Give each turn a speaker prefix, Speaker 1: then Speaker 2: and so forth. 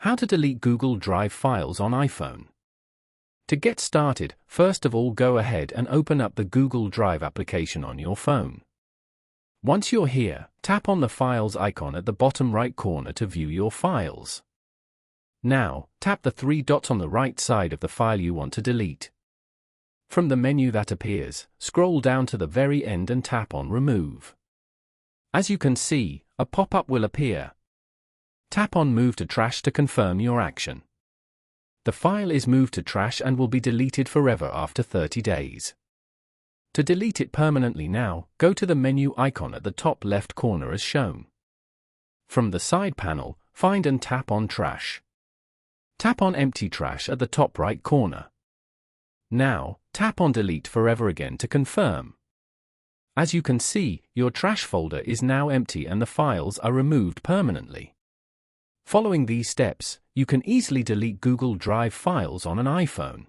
Speaker 1: How to delete Google Drive files on iPhone. To get started, first of all go ahead and open up the Google Drive application on your phone. Once you're here, tap on the Files icon at the bottom right corner to view your files. Now, tap the three dots on the right side of the file you want to delete. From the menu that appears, scroll down to the very end and tap on Remove. As you can see, a pop-up will appear. Tap on Move to Trash to confirm your action. The file is moved to trash and will be deleted forever after 30 days. To delete it permanently now, go to the menu icon at the top left corner as shown. From the side panel, find and tap on Trash. Tap on Empty Trash at the top right corner. Now, tap on Delete Forever again to confirm. As you can see, your trash folder is now empty and the files are removed permanently. Following these steps, you can easily delete Google Drive files on an iPhone.